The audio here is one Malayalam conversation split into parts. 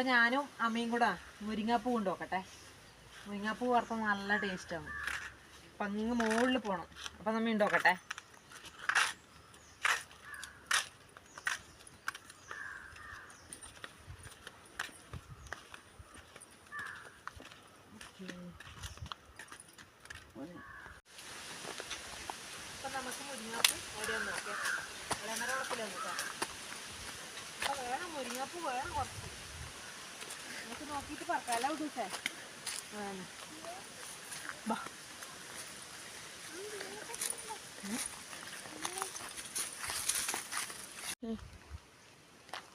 അപ്പം ഞാനും അമ്മയും കൂടെ മുരിങ്ങാപ്പൂ കൊണ്ടുപോക്കട്ടെ. മുരിങ്ങാപ്പൂ വറുത്ത നല്ല ടേസ്റ്റാണ്. അപ്പം അങ്ങ് മുകളിൽ പോകണം. അപ്പം നമ്മ ഉണ്ടോക്കട്ടെ. അപ്പം നമുക്ക് മുരിങ്ങാപ്പൂ എവിടെയൊന്ന് നോക്കാം. ഇളമരവളത്തിലൊന്ന് നോക്കാം. അപ്പം വേണം മുരിങ്ങാപ്പൂ വേണം കുറച്ച്. നമുക്ക് നോക്കിയിട്ട് പറക്കാല ഉദ്ദേശേ വേണം. ബാ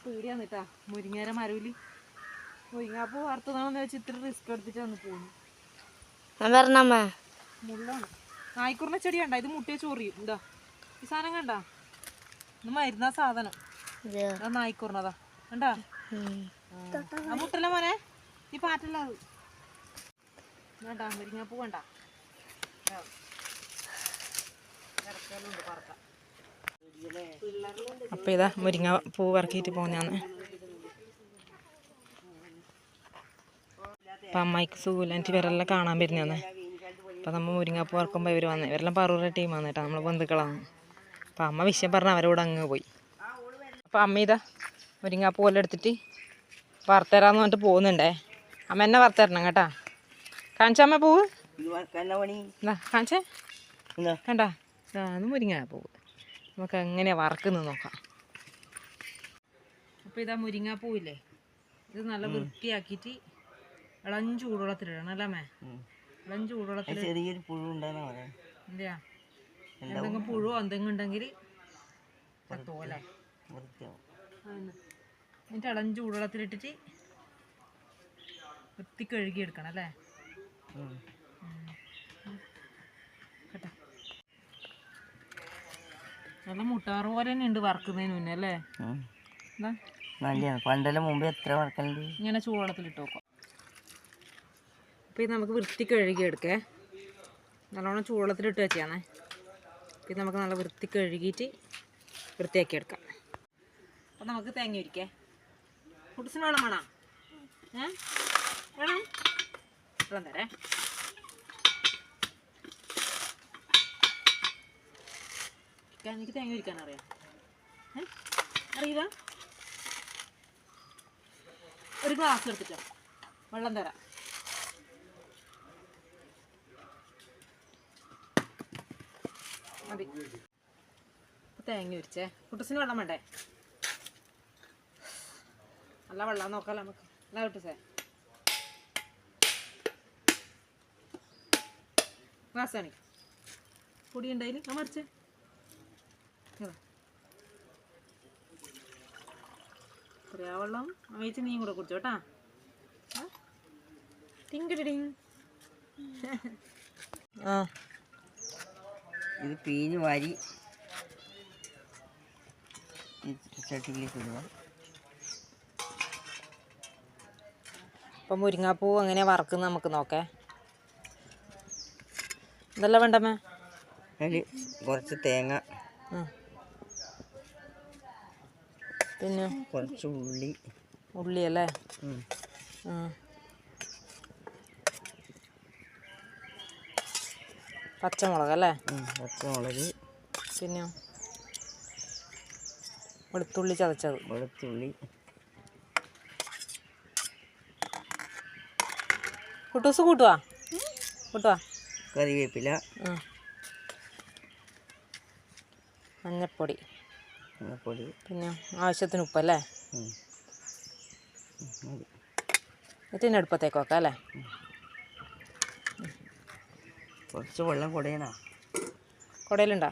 പേടിയാന്ന് കേട്ടാ. മുരിങ്ങേര മരൂല് മുരിങ്ങാപ്പൂ വറുത്തതാണെന്ന് വെച്ച് ഇത്ര റിസ്ക് എടുത്തിട്ട് വന്ന് പോകുന്നു. മുള്ളാണ്. നായ്ക്കുറിന്റെ ചെടി കണ്ട, ഇത് മുട്ടിയെ ചോറിയും. എന്താ ഈ സാധനം കണ്ട, ഇത് മരുന്നാ സാധനം. നായ്ക്കുറിനതാ കണ്ടാ. ആ മുട്ടല്ല മോനെ, ഈ പാറ്റല്ല അത്. വേണ്ട മുരിങ്ങാപ്പൂ വേണ്ട. അപ്പൊ ഇതാ മുരിങ്ങ പൂ വറക്കിയിട്ട് പോന്നാന്ന്. അപ്പം അമ്മായിക്ക് സുഖമില്ല, എനിക്ക് ഇവരെല്ലാം കാണാൻ വരുന്നതാണ്. അപ്പം നമ്മൾ മുരിങ്ങാപ്പൂ വറക്കുമ്പോൾ ഇവർ വന്നേ. ഇവരെല്ലാം പറൂരുടെ ടീമാണ് കേട്ടോ, നമ്മൾ ബന്ധുക്കളാണ്. അപ്പം അമ്മ വിഷയം പറഞ്ഞാൽ അവരോട് അങ്ങ് പോയി. അപ്പം അമ്മ ഇതാ മുരിങ്ങാപ്പൂ എല്ലാം എടുത്തിട്ട് വറുത്തരാന്ന് പറഞ്ഞിട്ട് പോകുന്നുണ്ടേ. അമ്മ എന്നെ വറുത്തരണം കേട്ടാ. കാണിച്ചാ അമ്മ പൂവ് കാണിച്ചേ കണ്ടാ. ഇതാണ് മുരിങ്ങാപ്പൂവ്. നമുക്ക് എങ്ങനെയാണ് വറക്കുന്നത് നോക്കാം. അപ്പോൾ ഇതാ മുരിങ്ങാപ്പൂവില്ലേ, ഇത് നല്ല വൃത്തിയാക്കിയിട്ട് ഇളം ചൂടുവെള്ളത്തിലിടണം അല്ലേ അമ്മേ? ഇളം ചൂടുവെള്ളത്തിൽ ചെറിയൊരു പുഴു എന്താ എന്തെങ്കിലും പുഴുവോ എന്തെങ്കിലും ഉണ്ടെങ്കിൽ ചത്തുപോലെ. എന്നിട്ട് ഇളം ചൂടുവെള്ളത്തിലിട്ടിട്ട് വൃത്തി കഴുകിയെടുക്കണം അല്ലേ കേട്ടോ. നല്ല മുട്ടാറ് പോലെ തന്നെ ഉണ്ട് വറക്കുന്നതിന് മുന്നേ അല്ലേ. പണ്ടെല്ലാം മുമ്പ് എത്ര വറക്കലുണ്ട്. ഇങ്ങനെ ചൂടുവെള്ളത്തിലിട്ട് നോക്കാം. അപ്പോൾ ഇത് നമുക്ക് വൃത്തി കഴുകിയെടുക്കേ. നല്ലോണം ചൂടുവെള്ളത്തിലിട്ട് വെച്ചാണേ. ഇത് നമുക്ക് നല്ല വൃത്തി കഴുകിയിട്ട് വൃത്തിയാക്കി എടുക്കാം. അപ്പം നമുക്ക് തേങ്ങ ഒരിക്കേ. കുടിസിന് വെള്ളം വേണം. വേണം വെള്ളം തരേ. എനിക്ക് തേങ്ങ ഒരിക്കാൻ അറിയാം. അറിയില്ല. ഒരു ഗ്ലാസ് എടുത്തിട്ടോ വെള്ളം തരാം. മതി. തേങ്ങ ഒരിച്ചേ. കുട്ടസിന് വെള്ളം വേണ്ടേ? നല്ല വെള്ളം നോക്കാമല്ലോ നമുക്ക്. എന്നാ കുട്ടസേ ഗ്ലാസ്സാണി പൊടി ഉണ്ടായില്ല ഞാൻ മറിച്ചേ. പറയാ വെള്ളം അമ്മയിച്ച് നീയും കൂടെ കുടിച്ചോ കേട്ടാ. ടിങ്കിടിങ്. ഇത് പീഞ്ഞ് വാരി ചട്ടിയിലേക്ക് ഇടുക. അപ്പം മുരിങ്ങാപ്പൂ എങ്ങനെ വറക്കുന്നത് നമുക്ക് നോക്കേ. ഇതെല്ലാം വേണ്ടമ്മേ. അതിൽ കുറച്ച് തേങ്ങ, പിന്നെ കുറച്ച് ഉള്ളി അല്ലേ. പച്ചമുളക് അല്ലേ. പച്ചമുളക്, പിന്നെ വെളുത്തുള്ളി ചതച്ചത്. വെളുത്തുള്ളി, കുട്ടൂസ് കൂട്ടുവാ. കറിവേപ്പില, മഞ്ഞപ്പൊടി, പിന്നെ ആവശ്യത്തിന് ഉപ്പല്ലേ. ഇതിന് അടുപ്പത്തേക്ക് വെക്കാം അല്ലേ. കുറച്ച് വെള്ളം കുടയണോ? കുടയിലുണ്ടോ?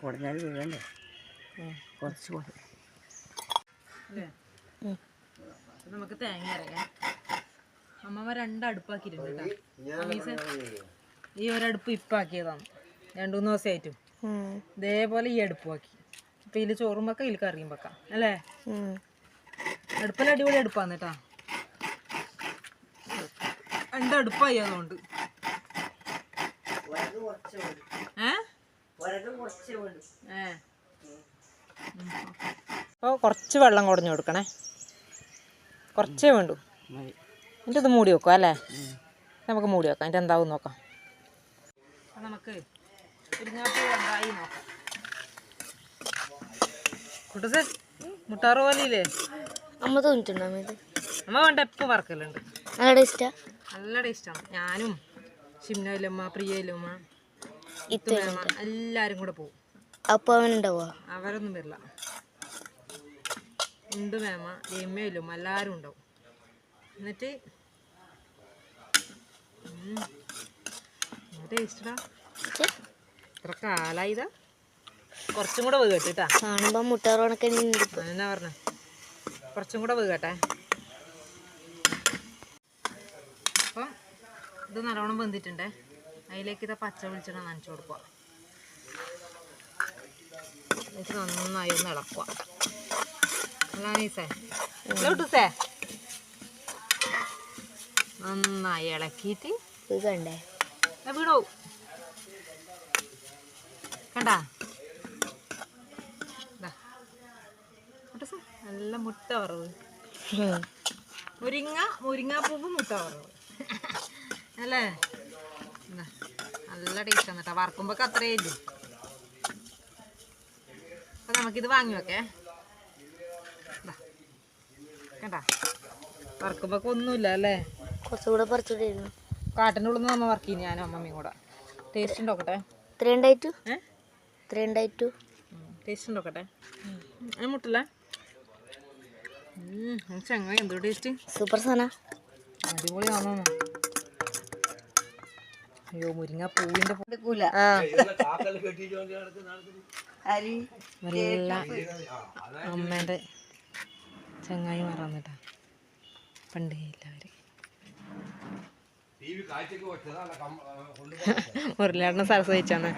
കുടഞ്ഞാൽ വീഴണ്ടേ. കുറച്ച് കുട. നമുക്ക് തേങ്ങ അരക്കാം. അമ്മമ്മ 2 അടുപ്പാക്കിയിട്ടുണ്ട് കേട്ടോ. ഈ ഒരടുപ്പ് ഇപ്പാക്കിയതാണ് 2-3 ദിവസമായിട്ടും. ഇതേപോലെ ഈ അടുപ്പാക്കി. അപ്പം ഇതിൽ ചോറും വെക്കാം, ഇതിൽ കറിയും വെക്കാം അല്ലേ. അടുപ്പെല്ലാം അടിപൊളി അടുപ്പാന്ന് കേട്ടോ. 2 അടുപ്പായി അതുകൊണ്ട്. അപ്പോൾ കുറച്ച് വെള്ളം കുടഞ്ഞു കൊടുക്കണേ. കുറച്ചേ വേണ്ടൂ. എന്നിട്ട് ഇത് മൂടി വെക്കാം അല്ലേ? നമുക്ക് മൂടി വെക്കാം, എന്നിട്ട് എന്താവും നോക്കാം. അപ്പം നമുക്ക് മുരിങ്ങാപ്പൂ എന്തായി നോക്കാം. കുട്ടസ് മുട്ടാറ് പോലെയില്ലേ? അമ്മ തോന്നിട്ടുണ്ടോ ഇത്? അമ്മ വേണ്ട എപ്പോൾ വറക്കലുണ്ട്. നല്ല ടേസ്റ്റാ? നല്ല ടേസ്റ്റാണ്. ഞാനും ഷിംനയിലമ്മ, പ്രിയയിലമ്മ, എല്ലാവരും കൂടെ പോകും. അപ്പോൾ അവനുണ്ടാവോ? അവരൊന്നും വരില്ല. ഉണ്ട് മേമ, രമ്യയിലും എല്ലാവരും ഉണ്ടാവും. എന്നിട്ട് ടേസ്റ്റാ. ഇത്ര കാലായി ഇതാ. കുറച്ചും കൂടെ വേകട്ടെ. കാണുമ്പോൾ മുട്ടാറ് കണക്കെ എന്നാ പറഞ്ഞ കുറച്ചും കൂടെ വേകട്ടെ. അപ്പം ഇത് നല്ലോണം വെന്തിട്ടുണ്ടേ. അതിലേക്ക് ഇതാ പച്ച വെളിച്ചെണ്ണ നനച്ചു കൊടുക്കുക. എന്നിട്ട് നന്നായി ഒന്ന് ഇളക്കുക. നല്ല നൈസേ കിട്ടൂസേ. നന്നായി ഇളക്കിയിട്ട് കണ്ടേ വീണോ കണ്ടാ. നല്ല മുട്ട വറവ്, മുരിങ്ങാപ്പൂവ് മുട്ട വറവ് അല്ലേ? നല്ല ടേസ്റ്റ് ആണ് കേട്ടോ. വറക്കുമ്പോൾ അത്രയേ ഇല്ലൂ. അപ്പം നമുക്കിത് വാങ്ങി വെക്കേ. കണ്ടാ വറക്കുമ്പോൾ ഒന്നുമില്ല അല്ലേ? കുറച്ചുകൂടെ പറിച്ചിട്ടായിരുന്നു. കാട്ടിൻ്റെ ഉള്ളിൽ നിന്ന് നമ്മൾ വറക്കി ഞാനും അമ്മമ്മയും കൂടെ. ടേസ്റ്റ് ഉണ്ടോക്കട്ടെ? ടേസ്റ്റ് ഉണ്ടോക്കട്ടെ? മുട്ടല്ല ചങ്ങായി എന്തോ ടേസ്റ്റ്. സൂപ്പർ സാധനം, അടിപൊളിയാണോ? അയ്യോ മുരിങ്ങ പൂവിൻ്റെ അമ്മേൻ്റെ ചങ്ങായി മറന്നിട്ടാ പണ്ടേ എല്ലാവരും. മുരളിയാടിനെ സരസ് വെച്ചാണ്